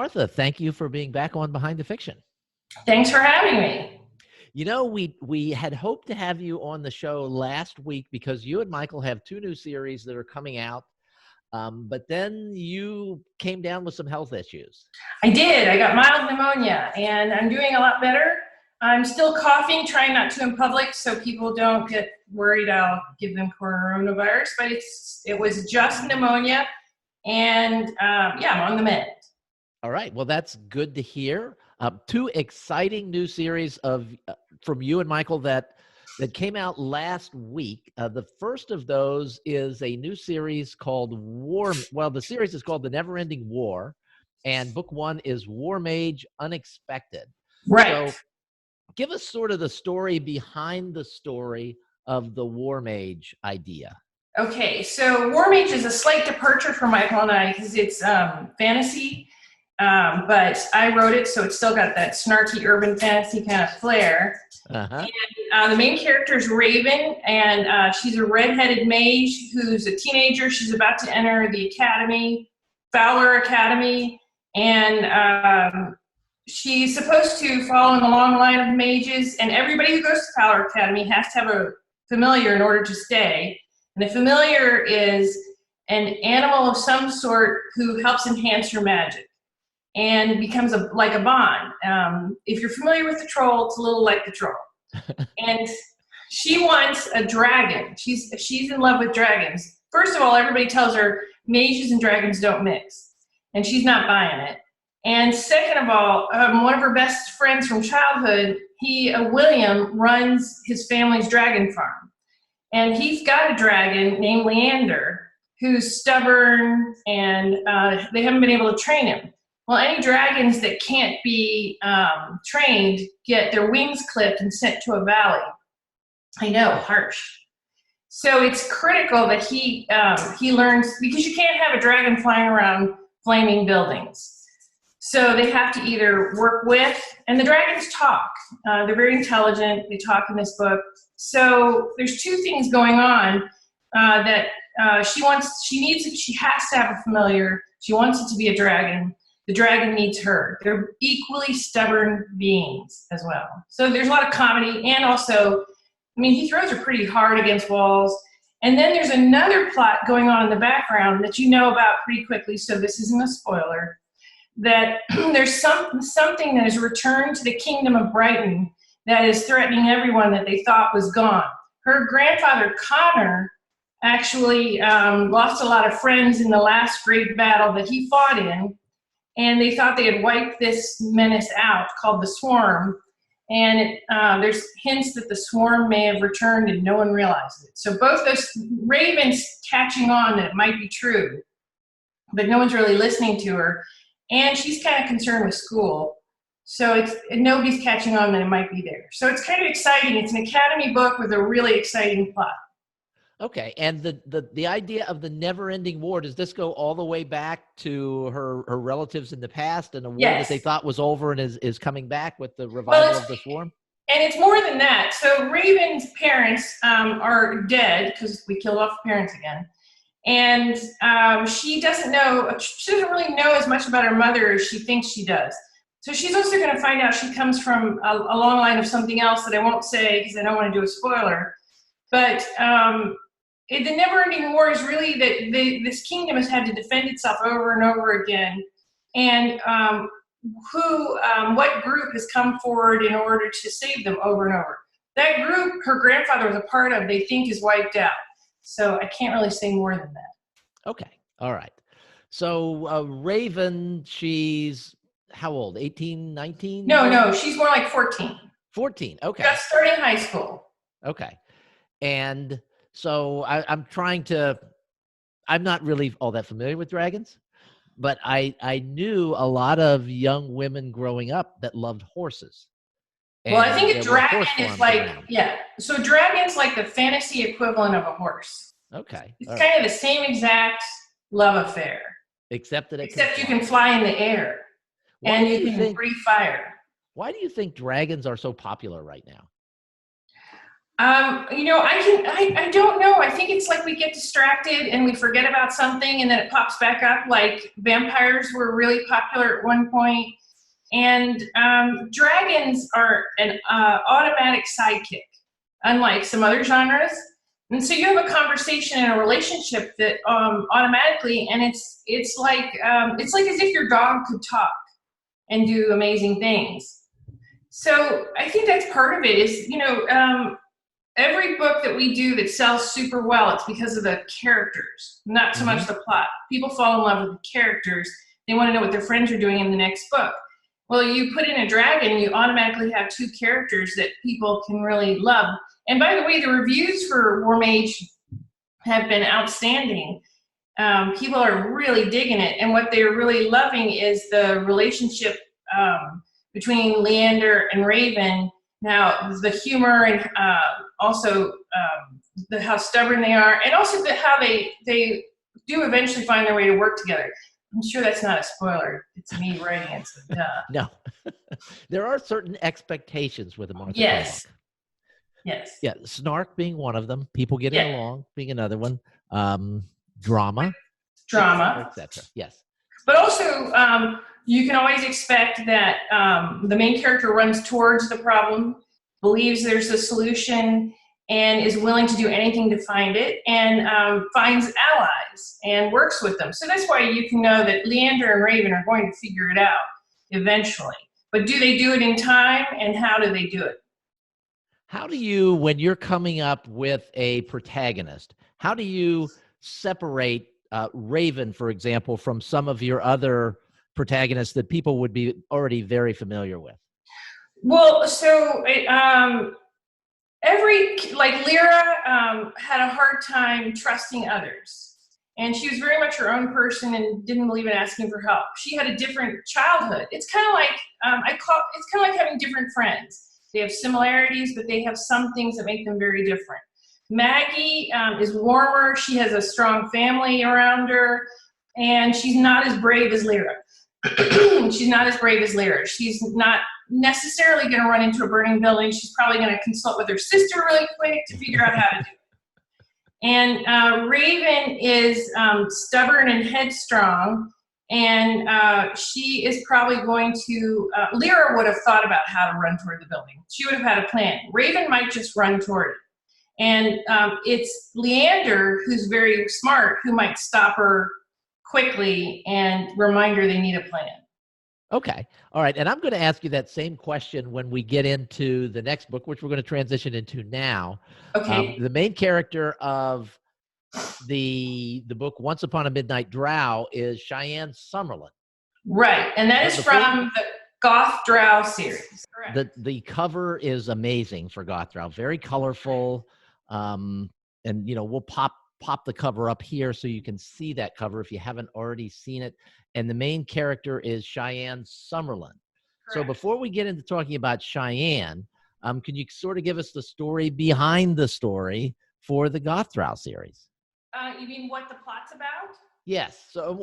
Martha, thank you for being back on Behind the Fiction. Thanks for having me. You know, we had hoped to have you on the show last week because you and Michael have two new series that are coming out, but then you came down with some health issues. I did. I got mild pneumonia, and I'm doing a lot better. I'm still coughing, trying not to in public so people don't get worried I'll give them coronavirus, but it was just pneumonia, and yeah, I'm on the mend. All right. Well, that's good to hear. Two exciting new series from you and Michael that came out last week. The first of those is a new series called the series is called The Never-Ending War, and book one is Warmage Unexpected. Right. So give us sort of the story behind the story of the Warmage idea. Okay, so Warmage is a slight departure from Michael and I because it's fantasy. But I wrote it, so it's still got that snarky urban fantasy kind of flair. Uh-huh. And the main character is Raven, and she's a redheaded mage who's a teenager. She's about to enter the academy, Fowler Academy, and she's supposed to follow in the long line of mages, and everybody who goes to Fowler Academy has to have a familiar in order to stay. And the familiar is an animal of some sort who helps enhance your magic and becomes like a bond. If you're familiar with the troll, it's a little like the troll. And she wants a dragon. She's in love with dragons. First of all, everybody tells her mages and dragons don't mix, and she's not buying it. And second of all, one of her best friends from childhood, William, runs his family's dragon farm. And he's got a dragon named Leander who's stubborn, and they haven't been able to train him. Well, any dragons that can't be trained get their wings clipped and sent to a valley. I know, harsh. So it's critical that he learns, because you can't have a dragon flying around flaming buildings. So they have to either work with, and the dragons talk. They're very intelligent. They talk in this book. So there's two things going on that she has to have a familiar. She wants it to be a dragon. The dragon needs her. They're equally stubborn beings as well. So there's a lot of comedy, and also, I mean, he throws her pretty hard against walls. And then there's another plot going on in the background that you know about pretty quickly, so this isn't a spoiler, that there's something that has returned to the kingdom of Brighton that is threatening everyone that they thought was gone. Her grandfather, Connor, actually lost a lot of friends in the last great battle that he fought in, and they thought they had wiped this menace out called the Swarm. And there's hints that the Swarm may have returned and no one realized it. So both those Raven's catching on that it might be true, but no one's really listening to her. And she's kind of concerned with school. So nobody's catching on that it might be there. So it's kind of exciting. It's an Academy book with a really exciting plot. Okay, and the idea of the never-ending war, does this go all the way back to her relatives in the past, and a war that they thought was over and is coming back with the revival of the Swarm? And it's more than that. So Raven's parents are dead because we killed off the parents again. And she doesn't really know as much about her mother as she thinks she does. So she's also going to find out she comes from a long line of something else that I won't say because I don't want to do a spoiler. But the never-ending war is really that this kingdom has had to defend itself over and over again, and what group has come forward in order to save them over and over. That group her grandfather was a part of, they think, is wiped out. So I can't really say more than that. Okay, all right. So Raven, she's how old? 18, 19? No, she's more like 14. 14, okay. Just starting high school. Okay. And so I'm not really all that familiar with dragons, but I knew a lot of young women growing up that loved horses. Well, I think a dragon is like, so a dragon's like the fantasy equivalent of a horse. Okay. It's kind of the same exact love affair. Except you can fly in the air, and you can breathe fire. Why do you think dragons are so popular right now? I don't know. I think it's like we get distracted and we forget about something and then it pops back up. Like vampires were really popular at one point, and dragons are an automatic sidekick, unlike some other genres. And so you have a conversation and a relationship that automatically, and it's like as if your dog could talk and do amazing things. So I think that's part of it. Is every book that we do that sells super well, it's because of the characters, not so much the plot. People fall in love with the characters. They want to know what their friends are doing in the next book. Well, you put in a dragon, you automatically have two characters that people can really love. And by the way, the reviews for Warmage have been outstanding. People are really digging it. And what they're really loving is the relationship between Leander and Raven. Now, the humor and also how stubborn they are, and also how they do eventually find their way to work together. I'm sure that's not a spoiler. It's me writing it, so duh. No. There are certain expectations with the Martha Carr Yes. book. Yes. Yeah, snark being one of them, people getting along being another one, drama, etc. Yes. But also, you can always expect that the main character runs towards the problem, believes there's a solution, and is willing to do anything to find it, and finds allies and works with them. So that's why you can know that Leander and Raven are going to figure it out eventually. But do they do it in time, and how do they do it? How do you, when you're coming up with a protagonist, how do you separate Raven, for example, from some of your other protagonists that people would be already very familiar with? Well, so Lyra had a hard time trusting others, and she was very much her own person and didn't believe in asking for help. She had a different childhood. It's kind of like it's kind of like having different friends. They have similarities, but they have some things that make them very different. Maggie is warmer. She has a strong family around her, and she's not as brave as Lyra. She's not as brave as Lyra. She's not necessarily going to run into a burning building. She's probably going to consult with her sister really quick to figure out how to do it. And Raven is stubborn and headstrong, and she is probably going to, Lyra would have thought about how to run toward the building. She would have had a plan. Raven might just run toward it. And it's Leander, who's very smart, who might stop her quickly and remind her they need a plan. Okay. All right. And I'm going to ask you that same question when we get into the next book, which we're going to transition into now. Okay. The main character of the book Once Upon a Midnight Drow is Cheyenne Summerlin. Right. And that is from the Goth Drow series. Correct. The cover is amazing for Goth Drow. Very colorful. And, we'll pop the cover up here so you can see that cover if you haven't already seen it. And the main character is Cheyenne Summerlin. Correct. So before we get into talking about Cheyenne, can you sort of give us the story behind the story for the Goth Drow series? You mean what the plot's about? Yes. So,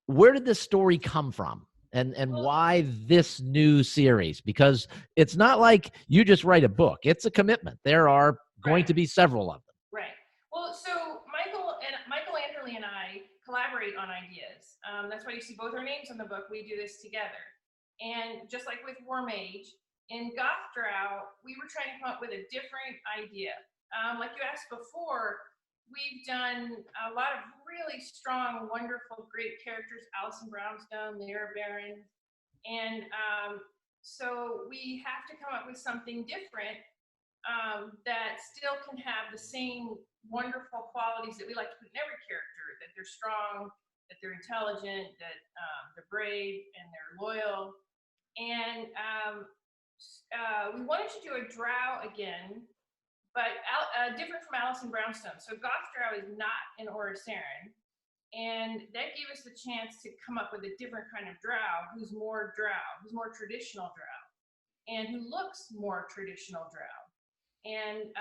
where did this story come from? And why this new series? Because it's not like you just write a book. It's a commitment. There are going to be several of them. Right. Well, so Michael Anderle and I collaborate on ideas. That's why you see both our names in the book. We do this together. And just like with Warmage, in Goth Drow, we were trying to come up with a different idea. Like you asked before, we've done a lot of really strong, wonderful, great characters, Alison Brownstone, Lyra Barron. And so we have to come up with something different that still can have the same wonderful qualities that we like to put in every character, that they're strong, that they're intelligent, that they're brave, and they're loyal. And we wanted to do a drow again, but different from Alison Brownstone. So Goth Drow is not an Orosaren, and that gave us the chance to come up with a different kind of drow, who's more traditional drow, and who looks more traditional drow. And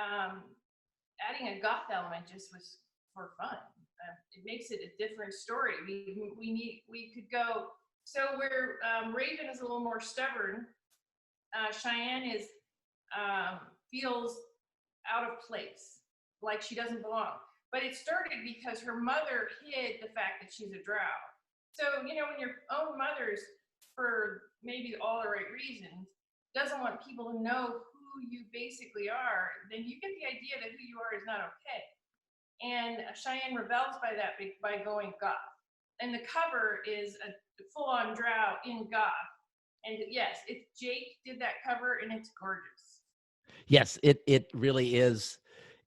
adding a goth element just was for fun. It makes it a different story. We could go, so where Raven is a little more stubborn, Cheyenne is feels out of place, like she doesn't belong. But it started because her mother hid the fact that she's a drow. So, when your own mother's, for maybe all the right reasons, doesn't want people to know who you basically are, then you get the idea that who you are is not okay. And Cheyenne rebels by that by going goth. And the cover is a full-on drow in goth. And yes, Jake did that cover, and it's gorgeous. Yes, it really is.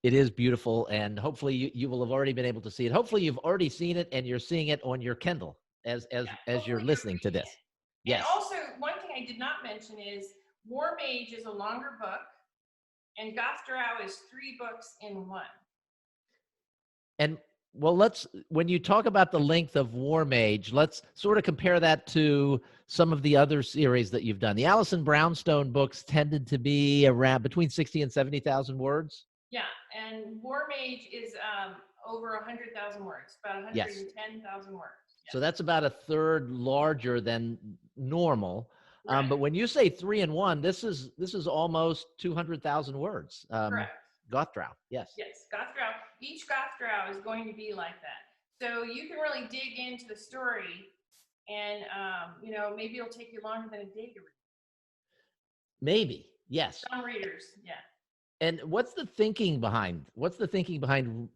It is beautiful, and hopefully you will have already been able to see it. Hopefully you've already seen it, and you're seeing it on your Kindle as you're listening to this. Yes. And also, one thing I did not mention is Warmage is a longer book, and Goth Drow is 3 books in 1. And well, when you talk about the length of Warmage, let's sort of compare that to some of the other series that you've done. The Alison Brownstone books tended to be around between 60 and 70,000 words. Yeah, and Warmage is over 100,000 words, about 110,000 words. Yes. So that's about a third larger than normal. Right. But when you say 3 in 1, this is almost 200,000 words. Correct. Goth Drow, yes. Yes, Goth Drow. Each Goth Drow is going to be like that. So you can really dig into the story, and maybe it'll take you longer than a day to read. Maybe, yes. Some readers, yeah. And what's the thinking behind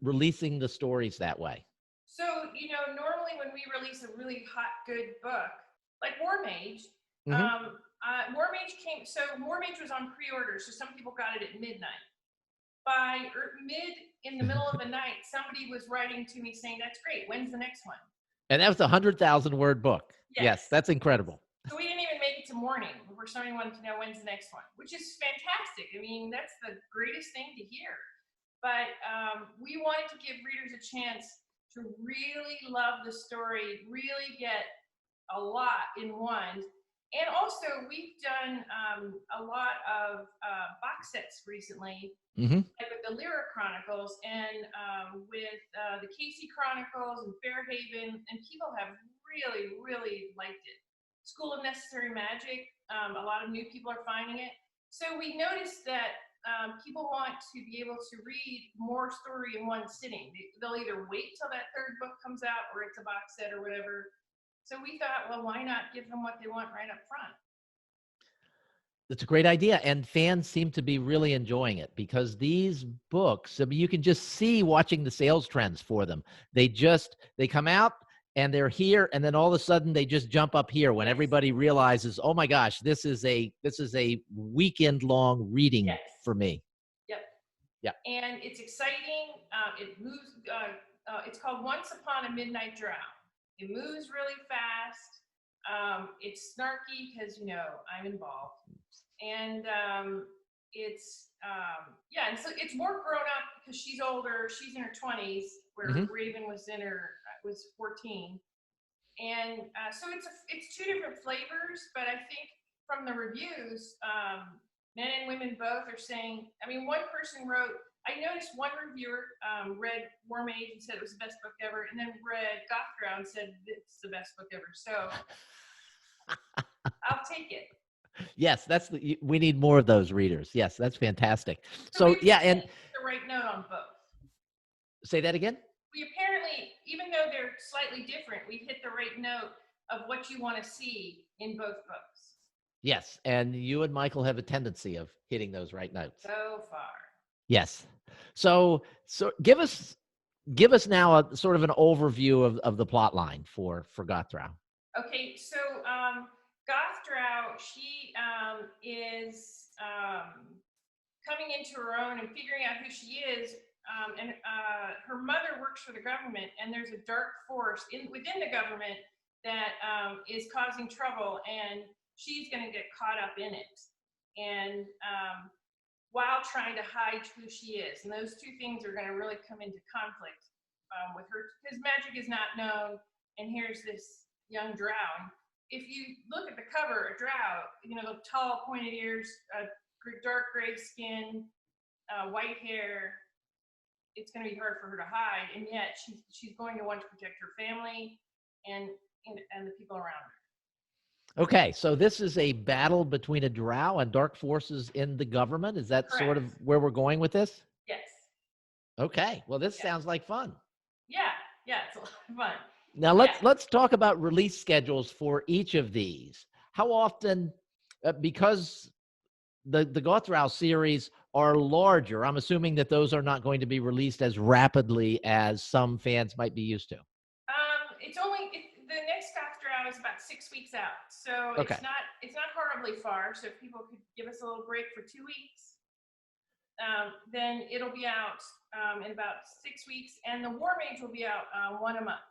releasing the stories that way? So, normally when we release a really hot, good book, like Warmage, Warmage was on pre-order, so some people got it at midnight. By in the middle of the night, somebody was writing to me saying, "That's great. When's the next one?" And that was a 100,000 word book. Yes, that's incredible. So we didn't even make it to morning before somebody wanted to know when's the next one, which is fantastic. I mean, that's the greatest thing to hear. But we wanted to give readers a chance to really love the story, really get a lot in one. And also, we've done a lot of box sets recently, like with the Lyra Chronicles and with the Casey Chronicles and Fairhaven, and people have really, really liked it. School of Necessary Magic, a lot of new people are finding it. So we noticed that people want to be able to read more story in one sitting. They'll either wait till that 3rd book comes out, or it's a box set or whatever. So we thought, well, why not give them what they want right up front? That's a great idea. And fans seem to be really enjoying it, because these books, I mean, you can just see watching the sales trends for them. They come out and they're here, and then all of a sudden they just jump up here when everybody realizes, oh my gosh, this is a weekend long reading for me. Yep. Yeah. And it's exciting. It moves. It's called Once Upon a Midnight Drow. It moves really fast. It's snarky because, I'm involved. And and so it's more grown up because she's older. She's in her 20s, where Raven was 14. And so it's 2 different flavors, but I think from the reviews, men and women both are saying, I mean, one person wrote, I noticed one reviewer read Warmage and said it was the best book ever, and then read Goth Drow and said it's the best book ever. So I'll take it. Yes, we need more of those readers. Yes, that's fantastic. So yeah, and the right note on both. Say that again? We apparently, even though they're slightly different, we hit the right note of what you want to see in both books. Yes, and you and Michael have a tendency of hitting those right notes. So far. Yes. So give us now a sort of an overview of the plot line for Goth Drow. Okay, so Goth Drow, she is coming into her own and figuring out who she is. And her mother works for the government, and there's a dark force within the government that is causing trouble, and she's going to get caught up in it. And while trying to hide who she is. And those 2 things are going to really come into conflict with her, because magic is not known, and here's this young drow. If you look at the cover, a drow, the tall, pointed ears, dark gray skin, white hair, it's going to be hard for her to hide, and yet she's going to want to protect her family and the people around her. Okay, so this is a battle between a drow and dark forces in the government. Is that sort of Correct. where we're going with this? Yes. Okay, well, this Yeah. sounds like fun. Yeah. Yeah. It's a lot of fun. Now Yeah. let's talk about release schedules for each of these. How often, because the Gothrow series are larger, I'm assuming that those are not going to be released as rapidly as some fans might be used to. The next Goth Drow is about 6 weeks out, so Okay. it's not horribly far. So if people could give us a little break for 2 weeks, then it'll be out in about 6 weeks, and the Warmage will be out one a month.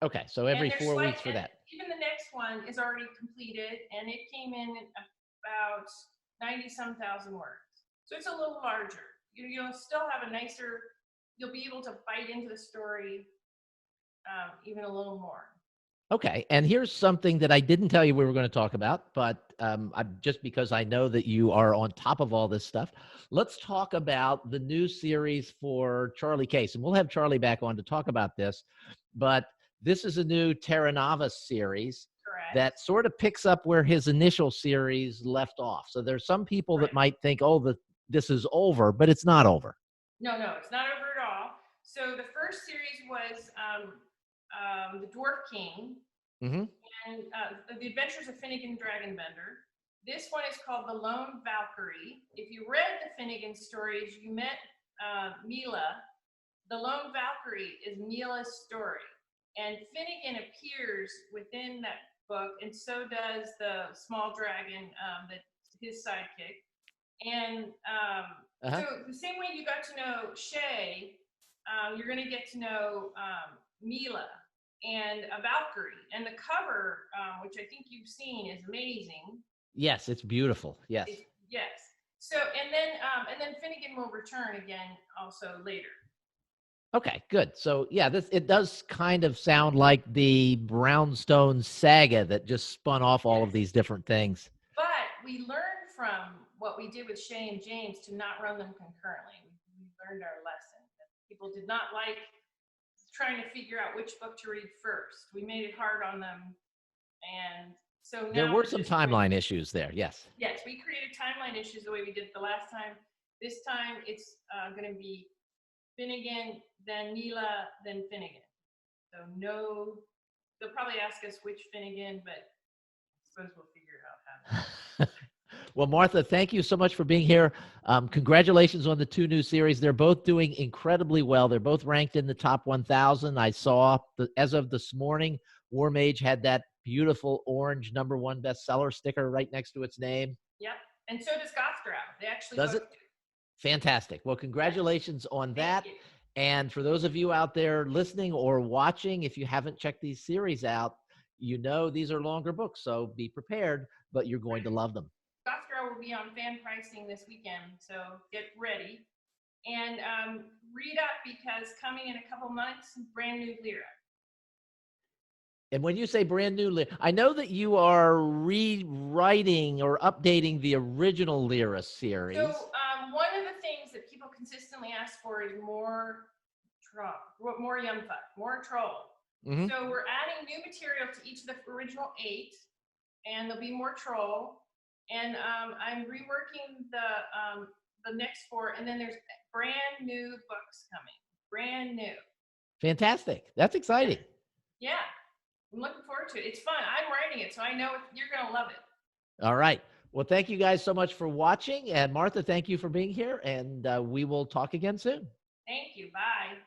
Okay, so every 4 weeks for that. Even the next one is already completed, and it came in about 90-some thousand words. So it's a little larger. You'll still have you'll be able to bite into the story even a little more. Okay, and here's something that I didn't tell you we were going to talk about, but just because I know that you are on top of all this stuff, let's talk about the new series for Charlie Case, and we'll have Charlie back on to talk about this. But this is a new Terra Nova series. Correct. That sort of picks up where his initial series left off. So there's some people that might think, oh, this is over, but it's not over. No, it's not over at all. So the first series was the Dwarf King, Mm-hmm. and the Adventures of Finnegan Dragonbender. This one is called The Lone Valkyrie. If you read the Finnegan stories, you met Mila. The Lone Valkyrie is Mila's story, and Finnegan appears within that book, and so does the small dragon, his sidekick. And so the same way you got to know Shay, you're going to get to know Mila and a Valkyrie. And the cover, which I think you've seen, is amazing. Yes, it's beautiful. Yes. Yes. So and then Finnegan will return again also later. Okay, good. So yeah, it does kind of sound like the Brownstone saga that just spun off all of these different things. But we learned from what we did with Shay and James to not run them concurrently. We learned our lesson. People did not like trying to figure out which book to read first. We made it hard on them, and so now there were some timeline issues there. Yes. Yes, we created timeline issues the way we did the last time. This time it's going to be Finnegan, then Mila, then Finnegan. So no, they'll probably ask us which Finnegan, but I suppose we'll figure it out how to. Well, Martha, thank you so much for being here. Congratulations on the two new series. They're both doing incredibly well. They're both ranked in the top 1,000. I saw, as of this morning, Warmage had that beautiful orange #1 bestseller sticker right next to its name. Yep, and so does Goth Drow. They actually does it? Fantastic. Well, congratulations on that. And for those of you out there listening or watching, if you haven't checked these series out, you know these are longer books, so be prepared, but you're going to love them. Goth Drow will be on fan pricing this weekend, so get ready. And read up, because coming in a couple months, brand new Lyra. And when you say brand new Lyra, I know that you are rewriting or updating the original Lyra series. So one of the things that people consistently ask for is more Yumfuck, more troll. Mm-hmm. So we're adding new material to each of the original 8, and there'll be more troll. And I'm reworking the next 4, and then there's brand new books coming. Brand new. Fantastic. That's exciting. Yeah. I'm looking forward to it. It's fun. I'm writing it, so I know you're going to love it. All right. Well, thank you guys so much for watching. And Martha, thank you for being here. And we will talk again soon. Thank you. Bye.